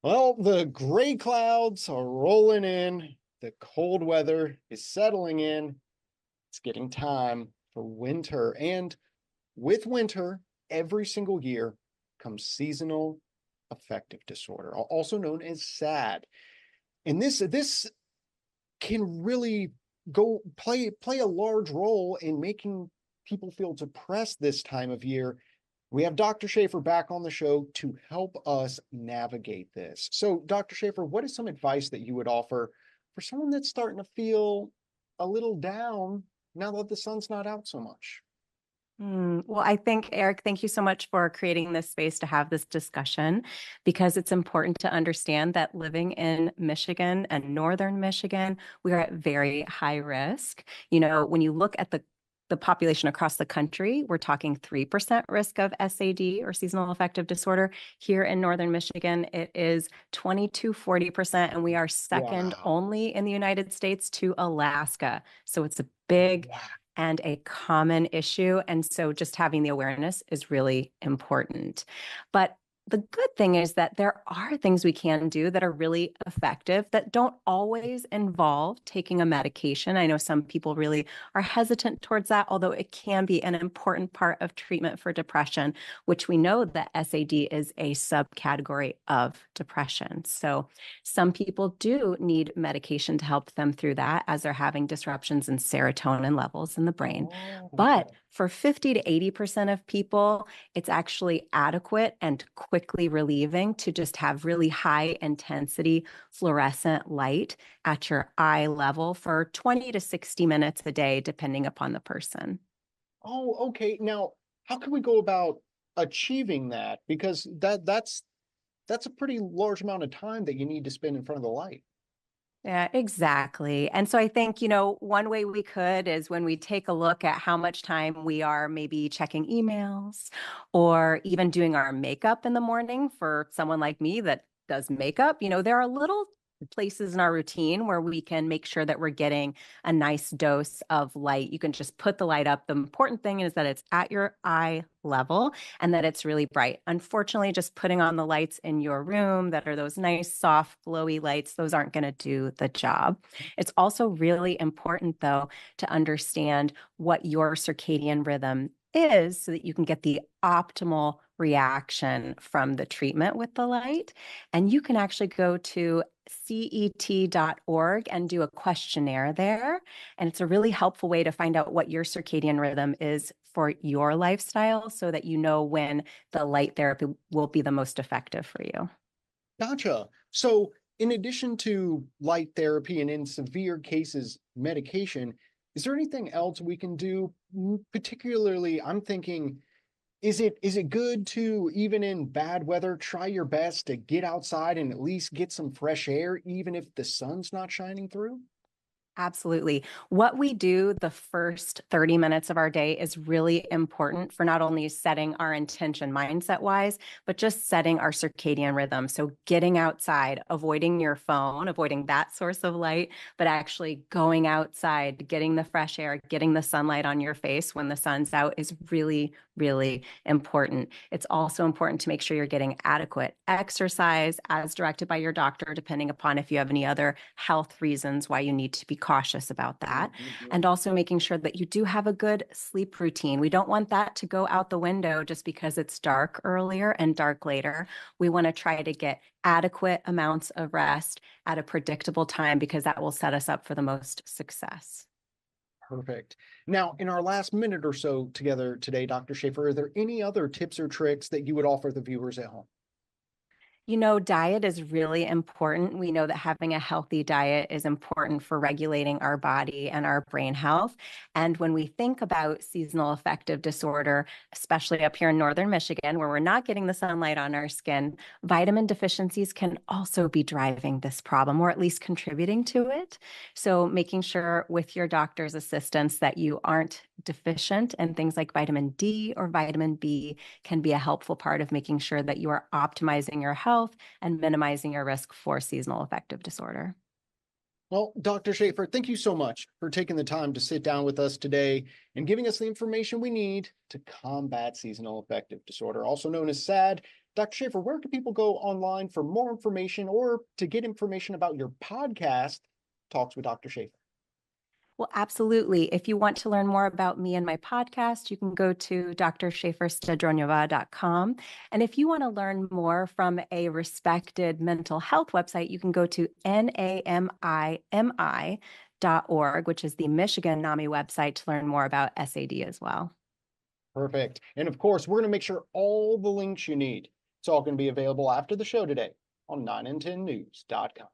Well, the gray clouds are rolling in. The cold weather is settling in. It's getting time for winter. And with winter, every single year comes seasonal affective disorder, also known as SAD. And this can really go play a large role in making people feel depressed this time of year. We have Dr. Schaefer back on the show to help us navigate this. So, Dr. Schaefer, what is some advice that you would offer for someone that's starting to feel a little down now that the sun's not out so much? Well, I think, Eric, thank you so much for creating this space to have this discussion because it's important to understand that living in Michigan and northern Michigan, we are at very high risk. When you look at the population across the country, we're talking 3% risk of SAD or seasonal affective disorder. Here in northern Michigan, it is 20 to 40%, and we are second Wow. only in the United States to Alaska. So it's a big Wow. and a common issue. And so just having the awareness is really important. But the good thing is that there are things we can do that are really effective that don't always involve taking a medication. I know some people really are hesitant towards that, although it can be an important part of treatment for depression, which we know that SAD is a subcategory of depression. So some people do need medication to help them through that as they're having disruptions in serotonin levels in the brain. Oh, But okay. for 50 to 80% of people, it's actually adequate and quickly relieving to just have really high intensity fluorescent light at your eye level for 20 to 60 minutes a day, depending upon the person. Oh, okay. Now, how can we go about achieving that? Because that's a pretty large amount of time that you need to spend in front of the light. Yeah, exactly. And so I think, one way we could is when we take a look at how much time we are maybe checking emails or even doing our makeup in the morning for someone like me that does makeup, there are little places in our routine where we can make sure that we're getting a nice dose of light. You can just put the light up. The important thing is that it's at your eye level and that it's really bright. Unfortunately, just putting on the lights in your room that are those nice, soft, glowy lights, those aren't going to do the job. It's also really important, though, to understand what your circadian rhythm is so that you can get the optimal reaction from the treatment with the light. And you can actually go to cet.org and do a questionnaire there. And it's a really helpful way to find out what your circadian rhythm is for your lifestyle so that you know when the light therapy will be the most effective for you. Gotcha. So, in addition to light therapy and in severe cases, medication, is there anything else we can do? Particularly, I'm thinking, is it good to, even in bad weather, try your best to get outside and at least get some fresh air, even if the sun's not shining through? Absolutely. What we do the first 30 minutes of our day is really important for not only setting our intention mindset wise, but just setting our circadian rhythm. So, getting outside, avoiding your phone, avoiding that source of light, but actually going outside, getting the fresh air, getting the sunlight on your face when the sun's out is really, really important. It's also important to make sure you're getting adequate exercise as directed by your doctor, depending upon if you have any other health reasons why you need to be cautious about that. Mhm. And also making sure that you do have a good sleep routine. We don't want that to go out the window just because it's dark earlier and dark later. We want to try to get adequate amounts of rest at a predictable time because that will set us up for the most success. Perfect. Now, in our last minute or so together today, Dr. Schaefer, are there any other tips or tricks that you would offer the viewers at home? Diet is really important. We know that having a healthy diet is important for regulating our body and our brain health. And when we think about seasonal affective disorder, especially up here in northern Michigan, where we're not getting the sunlight on our skin, vitamin deficiencies can also be driving this problem or at least contributing to it. So, making sure with your doctor's assistance that you aren't deficient in things like vitamin D or vitamin B can be a helpful part of making sure that you are optimizing your health and minimizing your risk for seasonal affective disorder. Well, Dr. Schaefer, thank you so much for taking the time to sit down with us today and giving us the information we need to combat seasonal affective disorder, also known as SAD. Dr. Schaefer, where can people go online for more information or to get information about your podcast, Talks with Dr. Schaefer? Well, absolutely. If you want to learn more about me and my podcast, you can go to drschaeferstadronova.com. And if you want to learn more from a respected mental health website, you can go to NAMIMI.org, which is the Michigan NAMI website, to learn more about SAD as well. Perfect. And of course, we're going to make sure all the links you need. It's all going to be available after the show today on 9and10news.com.